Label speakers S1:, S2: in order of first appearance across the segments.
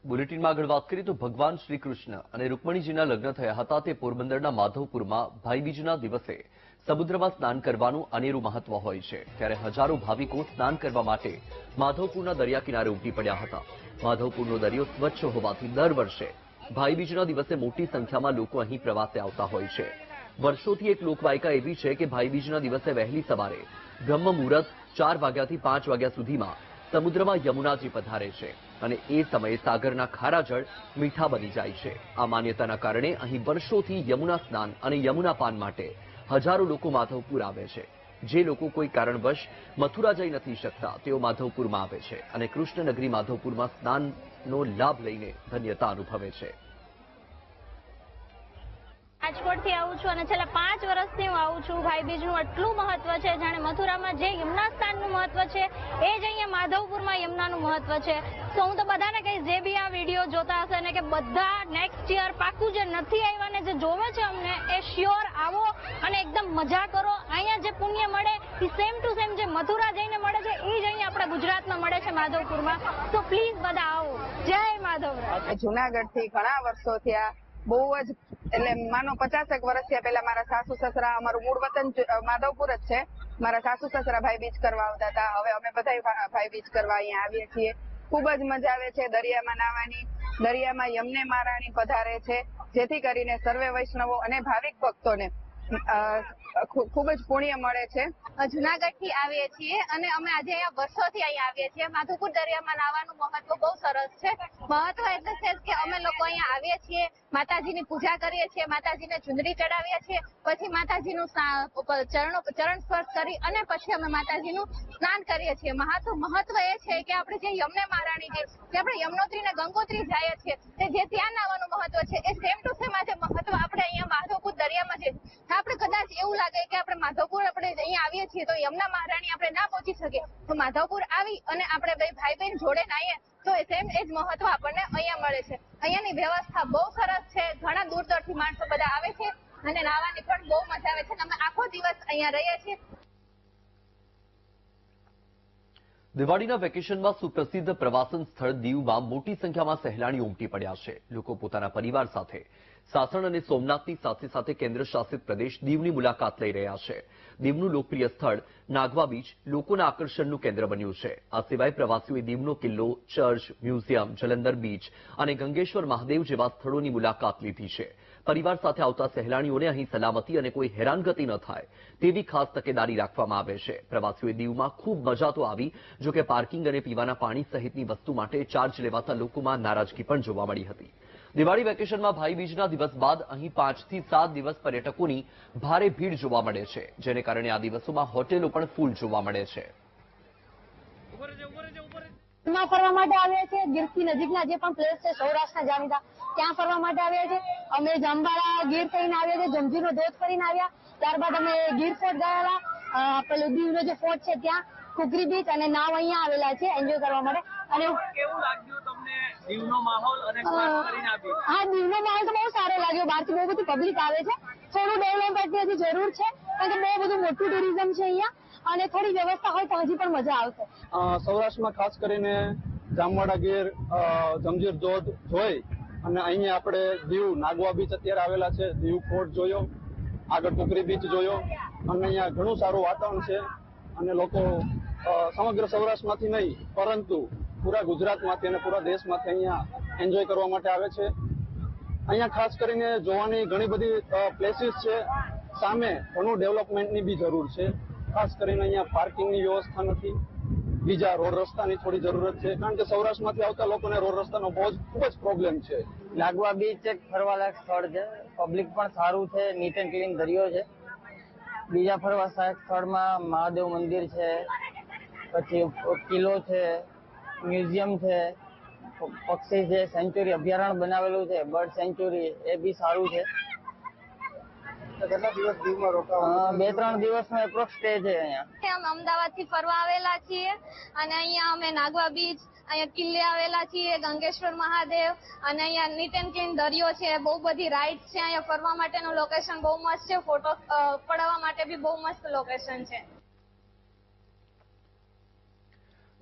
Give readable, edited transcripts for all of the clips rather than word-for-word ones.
S1: બુલેટિનમાં આગળ વાત કરીએ તો ભગવાન શ્રી કૃષ્ણ અને રૂકમણીજીના લગ્ન થયા હતા તે પોરબંદરના માધવપુરમાં ભાઈબીજના દિવસે સમુદ્રમાં સ્નાન કરવાનું અનેરું મહત્વ હોય છે ત્યારે હજારો ભાવિકો સ્નાન કરવા માટે માધવપુરના દરિયા કિનારે ઉમટી પડ્યા હતા। માધવપુરનો દરિયો સ્વચ્છ હોવાથી દર વર્ષે ભાઈબીજના દિવસે મોટી સંખ્યામાં લોકો અહીં પ્રવાસે આવતા હોય છે। વર્ષોથી એક લોકવાયકા એવી છે કે ભાઈબીજના દિવસે વહેલી સવારે બ્રહ્મ મુહૂર્ત 4 વાગ્યાથી 5 વાગ્યા સુધીમાં સમુદ્રમાં યમુનાજી પધારે છે અને એ સમયે સાગરના ખારા જળ મીઠા બની જાય છે। આ માન્યતાના કારણે અહીં વર્ષોથી યમુના સ્નાન અને યમુના પાન માટે હજારો લોકો માધવપુર આવે છે। જે લોકો કોઈ કારણવશ મથુરા જઈ નથી શકતા તેઓ માધવપુરમાં આવે છે અને કૃષ્ણનગરી માધવપુરમાં સ્નાનનો લાભ લઈને ધન્યતા અનુભવે છે।
S2: રાજકોટથી આવું છું અને છેલ્લા 5 વર્ષથી હું આવું છું। ભાઈબીજનું એટલું મહત્વ છે જાણે મથુરામાં જે યમુના સ્નાનનું મહત્વ છે એ જ અહીંયા માધવપુરમાં યમુનાનું મહત્વ છે। તો હું તો બધાને કહીશ જે બી આ વિડીયો જોતા હશે ને કે બધા નેક્સ્ટ યર પાકું જે નથી આવ્યા ને જે જોવે છે અમને એ શ્યોર આવો અને એકદમ મજા કરો। અહીંયા જે પુણ્ય મળે એ સેમ ટુ સેમ જે મથુરા જઈને મળે છે એ જ અહીંયા આપણા ગુજરાતમાં મળે છે માધવપુરમાં। તો પ્લીઝ બધા આવો। જય માધવરાજ।
S3: જુનાગઢથી ઘણા વર્ષો થયા, બહુ જ એટલે માનો 50 વર્ષ થયા। પેલા મારા સાસુ સસરા, અમારું મૂળ વતન માધવપુર જ છે। મારા સાસુ સસરા ભાઈબીજ કરવા આવતા હતા। હવે અમે બધા ભાઈબીજ કરવા અહીંયા આવીએ છીએ। ખૂબ જ મજા આવે છે દરિયામાં નાહવાની। દરિયામાં યમને મહારાણી પધારે છે જેથી કરીને સર્વે વૈષ્ણવો અને ભાવિક ભક્તોને ખૂબ જ પુણ્ય મળે છે।
S2: જુનાગઢથી આવીએ છીએ અને અમે આજે અહીંયા વર્ષોથી અહીંયા આવીએ છીએ। માધવપુર દરિયામાં નાહવાનું મહત્વ બહુ સરસ છે। મહત્વ એટલે છે કે અમે લોકો અહીંયા આવીએ છીએ, માતાજીની પૂજા કરીએ છીએ, માતાજીને ચુંદડી ચડાવીએ છીએ, પછી માતાજીનું ચરણ સ્પર્શ કરી અને પછી અમે માતાજીનું સ્નાન કરીએ છીએ। મહત્વ એ છે કે આપણે જે યમને મહારાણી જે આપણે યમનોત્રી ને ગંગોત્રી જઈએ છીએ તે જે ત્યાં નાવાનું મહત્વ છે એ સેમ ટુ સેમ આજે મહત્વ આપણે અહીંયા માધવપુર દરિયામાં છે। આપણે કદાચ એવું લાગે કે આપણે માધવપુર આપણે અહીંયા આવીએ છીએ તો યમુના મહારાણી આપણે ના પહોંચી શકીએ તો માધવપુર આવી અને આપણે ભાઈ બહેન જોડે નાહીએ તો સેમ એ જ મહત્વ આપણને અહીંયા મળે છે। અહીંયાની વ્યવસ્થા બહુ સરસ છે। ઘણા દૂર દૂરથી માણસો બધા આવે છે અને નાહવાની પણ બહુ મજા આવે છે। અમે આખો દિવસ અહીંયા રહીએ છીએ।
S1: દિવાળીના વેકેશનમાં સુપ્રસિદ્ધ પ્રવાસન સ્થળ દીવમાં મોટી સંખ્યામાં સહેલાણીઓ ઉમટી પડ્યા છે। લોકો પોતાના પરિવાર સાથે સાસણ અને સોમનાથની સાથે સાથે કેન્દ્ર શાસિત પ્રદેશ દીવની મુલાકાત લઈ રહ્યા છે। દીવનું લોકપ્રિય સ્થળ નાગવા બીચ લોકોના આકર્ષણનું કેન્દ્ર બન્યું છે। આ સિવાય પ્રવાસીઓએ દીવનો કિલ્લો, ચર્ચ, મ્યુઝિયમ, જલંધર બીચ અને ગંગેશ્વર મહાદેવ જેવા સ્થળોની મુલાકાત લીધી છે। પરિવાર સાથે આવતા સહેલાણીઓને અહીં સલામતી અને કોઈ હેરાનગતિ ન થાય તેવી ખાસ તકેદારી રાખવામાં આવે છે। પ્રવાસીઓએ દીવમાં ખૂબ મજા તો આવી, જોકે પાર્કિંગ અને પીવાના પાણી સહિતની વસ્તુ માટે ચાર્જ લેવાતા લોકોમાં નારાજગી પણ જોવા મળી હતી। દિવાળી વેકેશનમાં ભાઈબીજના દિવસ બાદ અહીં 5 થી 7 દિવસ પર્યટકોની ભારે ભીડ જોવા મળે છે, જેને કારણે આ દિવસોમાં હોટેલો પણ ફૂલ જોવા મળે છે।
S4: ફરવા માટે આવ્યા છે, ગીરથી નજીકના જે પણ પ્લેસ છે સૌરાષ્ટ્રના જાણીતા ત્યાં ફરવા માટે આવ્યા છે। અમે જામબાળા ગીર થઈને આવ્યા છે, જંજીરનો ધોધ કરીને આવ્યા, ત્યારબાદ અમે ગીર ફોર્ટ ગયેલા, પેલું દીવનો જે ફોર્ટ છે ત્યાં, કુકરી બીચ અને નાવ અહીંયા આવેલા છે એન્જોય કરવા માટે। અને
S5: કેવું લાગ્યું તમને દીવનો માહોલ અને ખાસ કરીને આ બીચ?
S4: હા, દીવનો માહોલ તો બહુ સારો લાગ્યો। બહારથી બહુ બધી પબ્લિક આવે છે, થોડું ડેવલપમેન્ટની હજી જરૂર છે કારણ કે બહુ બધું મોટું ટુરિઝમ છે અહીંયા અને થોડી વ્યવસ્થા હોય તો હજી પણ મજા આવશે।
S6: સૌરાષ્ટ્રમાં ખાસ કરીને જામવાડા ગીર, જંજીર ધોધ જોઈ અને અહીંયા આપણે દીવ નાગવા બીચ અત્યારે આવેલા છે, દીવ ફોર્ટ જોયો, આગળ કુકરી બીચ જોયો અને અહીંયા ઘણું સારું વાતાવરણ છે અને લોકો સમગ્ર સૌરાષ્ટ્રમાંથી નહીં પરંતુ પૂરા ગુજરાતમાંથી અને પૂરા દેશમાંથી અહીંયા એન્જોય કરવા માટે આવે છે। અહીંયા ખાસ કરીને જોવાની ઘણી બધી પ્લેસીસ છે, સામે ઘણું ડેવલપમેન્ટની બી જરૂર છે। ખાસ કરીને અહીંયા પાર્કિંગની વ્યવસ્થા નથી, બીજા રોડ રસ્તાની થોડી જરૂરત છે કારણ કે સૌરાષ્ટ્રમાંથી આવતા લોકોને રોડ રસ્તાનો ખૂબ જ પ્રોબ્લેમ છે।
S7: નાગવા બીચ એક ફરવાલાયક સ્થળ છે, પબ્લિક પણ સારું છે, નીટ એન્ડ ક્લીન દરિયો છે। બીજા ફરવા સ્થળમાં મહાદેવ મંદિર છે, પછી કિલ્લો છે, મ્યુઝિયમ છે, પક્ષી છે, સેન્ચુરી અભયારણ્ય બનાવેલું છે, બર્ડ સેન્ચુરી એ બી સારું છે।
S6: કેટલા દિવસ દીવમાં રોકાવાનું?
S7: 2-3 દિવસનો એપ્રોક્સ સ્ટે છે અહીંયા।
S2: અમે અમદાવાદથી ફરવા આવેલા છીએ અને અહીંયા અમે નાગવા બીચ, અહીંયા કિલ્લે આવેલા છીએ, ગંગેશ્વર મહાદેવ અને અહીંયા નીટ એન્ડ ક્લીન દરિયો છે, બહુ બધી રાઇડ્સ છે। અહીંયા ફરવા માટેનું લોકેશન બહુ મસ્ત છે, ફોટો પડાવવા માટે બી બહુ મસ્ત લોકેશન છે।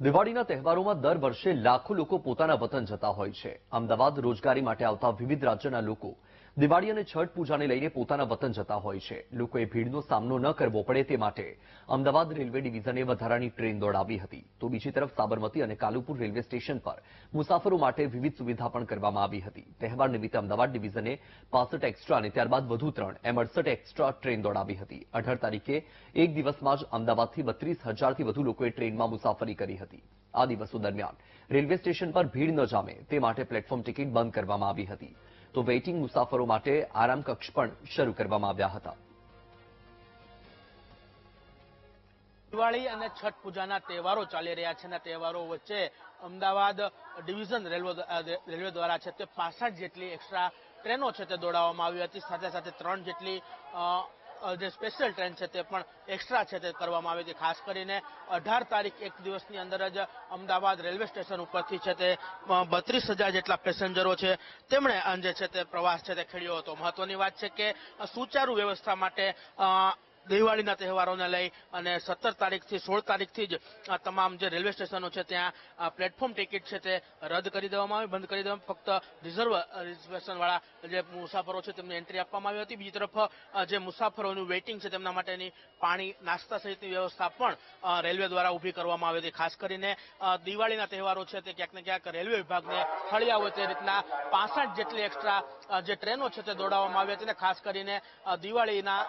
S1: દિવાળીના તહેવારોમાં દર વર્ષે લાખો લોકો પોતાના વતન જતા હોય છે. અમદાવાદ રોજગારી માટે આવતા વિવિધ રાજ્યના લોકો દિવાળી અને છઠ પૂજાને લઈને પોતાના વતન જતા હોય છે. લોકોએ ભીડનો સામનો ન કરવો પડે તે માટે અમદાવાદ રેલવે ડિવિઝને વધારાની ટ્રેન દોડાવી હતી. તો બીજી તરફ સાબરમતી અને કાલુપુર રેલવે સ્ટેશન પર મુસાફરો માટે વિવિધ સુવિધા પણ કરવામાં આવી હતી. તહેવાર નિમિત્તે અમદાવાદ ડિવિઝને 65 એક્સ્ટ્રા અને ત્યારબાદ વધુ 3 એમ 68 એક્સ્ટ્રા ટ્રેન દોડાવી હતી. 18 તારીખે એક દિવસમાં જ અમદાવાદથી 32,000થી વધુ લોકોએ ટ્રેનમાં મુસાફરી કરી હતી. આ દિવસો દરમિયાન રેલવે સ્ટેશન પર ભીડ ન જામે તે માટે પ્લેટફોર્મ ટિકિટ બંધ કરવામાં આવી હતી. તો વેઇટિંગ મુસાફરો માટે આરામ કક્ષ પણ શરૂ કરવામાં આવ્યા હતા.
S8: દિવાળી અને છઠ પૂજાના તહેવારો ચાલી રહ્યા છે અને તહેવારો વચ્ચે અમદાવાદ ડિવિઝન રેલવે દ્વારા છે તે 65 જેટલી એક્સ્ટ્રા ટ્રેનો છે તે દોડાવવામાં આવી હતી. સાથે સાથે 3 જેટલી જે સ્પેશિયલ ટ્રેન છે તે પણ એક્સ્ટ્રા છે તે કરવામાં આવી હતી. ખાસ કરીને 18 તારીખ એક દિવસની અંદર જ અમદાવાદ રેલવે સ્ટેશન ઉપરથી છે તે 32,000 જેટલા પેસેન્જરો છે તેમણે જે છે તે પ્રવાસ છે તે ખેડ્યો હતો. મહત્વની વાત છે કે સુચારુ વ્યવસ્થા માટે દિવાળીના તહેવારોને લઈ અને 17 તારીખથી 16 તારીખથી જ તમામ જે રેલવે સ્ટેશનો છે ત્યાં પ્લેટફોર્મ ટિકિટ છે તે રદ કરી દેવામાં આવી, બંધ કરી દેવામાં, ફક્ત રિઝર્વેશન વાળા જે મુસાફરો છે તેમને એન્ટ્રી આપવામાં આવી હતી. બીજી તરફ જે મુસાફરોનું વેઇટિંગ છે તેમના માટેની પાણી, નાસ્તા સહિતની વ્યવસ્થા પણ રેલવે દ્વારા ઊભી કરવામાં આવી હતી. ખાસ કરીને દિવાળીના તહેવારો છે તે ક્યાંક ને ક્યાંક રેલવે વિભાગને ફળિયા હોય તે રીતના 65 જેટલી એક્સ્ટ્રા જે ટ્રેનો છે તે દોડાવવામાં આવી હતી અને ખાસ કરીને દિવાળીના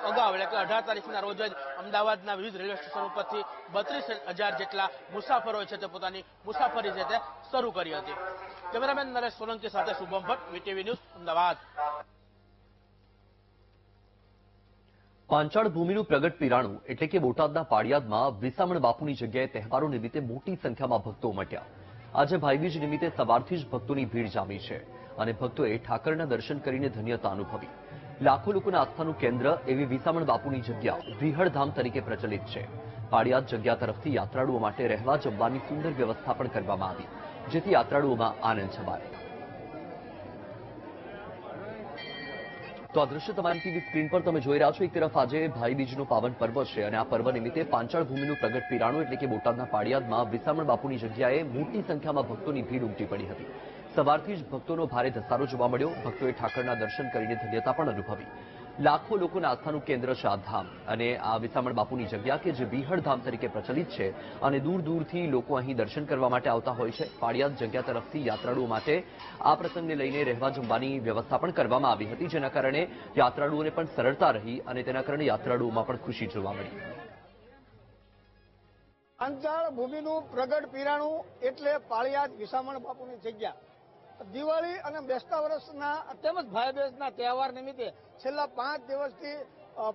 S8: અગાઉ એટલે કે 18 તારીખના રોજ જ અમદાવાદના વિવિધ રેલવે સ્ટેશન ઉપરથી 32,000 જેટલા મુસાફરોએ છે તે પોતાની મુસાફરી છે તે શરૂ કરી હતી. કેમેરામેન નરેશ સોલંકી સાથે શુભમ ભટ્ટ, વીટીવી ન્યૂઝ, અમદાવાદ.
S1: પાંચાળ ભૂમિનું પ્રગટ પિરાણું એટલે કે બોટાદના પાળિયાદમાં વિસામણ બાપુની જગ્યાએ તહેવારો નિમિત્તે મોટી સંખ્યામાં ભક્તો ઉમટ્યા. આજે ભાઈબીજ નિમિત્તે સવારથી જ ભક્તોની ભીડ જામી છે અને ભક્તોએ ઠાકરના દર્શન કરીને ધન્યતા અનુભવી. લાખો લોકોના આસ્થાનું કેન્દ્ર એવી વિસામણ બાપુની જગ્યા વિહળધામ તરીકે પ્રચલિત છે. પાળિયાદ જગ્યા તરફથી યાત્રાળુઓ માટે રહેવા જમવાની સુંદર વ્યવસ્થા પણ કરવામાં આવી, જેથી યાત્રાળુઓમાં આનંદ છવાયો. તો આ દ્રશ્ય તમારી ટીવી સ્ક્રીન પર તમે જોઈ રહ્યા છો. એક તરફ આજે ભાઈબીજનું પાવન પર્વ છે અને આ પર્વ નિમિત્તે પાંચાળ ભૂમિનું પ્રગટ પિરાણું એટલે કે બોટાદના પાળિયાદમાં વિસામણ બાપુની જગ્યાએ મોટી સંખ્યામાં ભક્તોની ભીડ ઉમટી પડી હતી. સવારથી જ ભક્તોનો ભારે ધસારો જોવા મળ્યો. ભક્તોએ ઠાકરના દર્શન કરીને ધન્યતા પણ અનુભવી. લાખો લોકોના આસ્થાનું કેન્દ્ર છે આ ધામ અને આ વિસામણ બાપુની જગ્યા કે જે વિહળ ધામ તરીકે પ્રચલિત છે અને દૂર દૂરથી લોકો અહીં દર્શન કરવા માટે આવતા હોય છે. પાળિયાદ જગ્યા તરફથી યાત્રાળુઓ માટે આ પ્રસંગને લઈને રહેવા જમવાની વ્યવસ્થા પણ કરવામાં આવી હતી, જેના કારણે યાત્રાળુઓને પણ સરળતા રહી અને તેના કારણે યાત્રાળુઓમાં પણ ખુશી જોવા મળી.
S9: પાંચાળ ભૂમિનું પ્રગટ પિરાણું એટલે પાળિયાદ વિસામણ બાપુની જગ્યા. દિવાળી અને બેસતા વર્ષના તેમજ ભાઈબીજના તહેવાર નિમિત્તે છેલ્લા 5 દિવસથી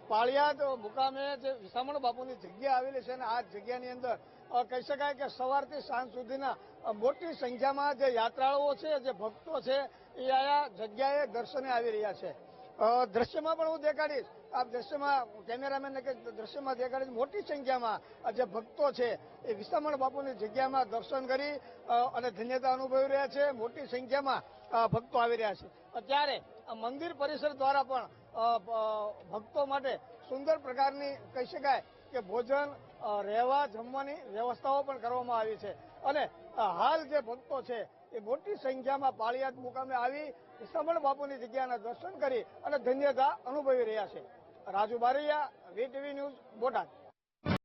S9: પાળિયાદ મુકામે જે વિસામણ બાપુની જગ્યા આવેલી છે અને આ જગ્યાની અંદર કહી શકાય કે સવારથી સાંજ સુધીના મોટી સંખ્યામાં જે યાત્રાળુઓ છે, જે ભક્તો છે એ આ જગ્યાએ દર્શને આવી રહ્યા છે. દ્રશ્યમાં પણ હું દેખાડીશ, આપ દ્રશ્યમાં કેમેરામેનને કે દ્રશ્યમાં દેખાડીશ, મોટી સંખ્યામાં જે ભક્તો છે એ વિસામણ બાપુની જગ્યામાં દર્શન કરી અને ધન્યતા અનુભવી રહ્યા છે. મોટી સંખ્યામાં ભક્તો આવી રહ્યા છે. ત્યારે મંદિર પરિસર દ્વારા પણ ભક્તો માટે સુંદર પ્રકારની કહી શકાય કે ભોજન, રહેવા જમવાની વ્યવસ્થાઓ પણ કરવામાં આવી છે અને હાલ જે ભક્તો છે એ મોટી સંખ્યામાં પાળિયાદ મુકામે આવી વિસામણ બાપુની જગ્યાના દર્શન કરી અને ધન્યતા અનુભવી રહ્યા છે. Raju Baraiya, VTV news, Botad.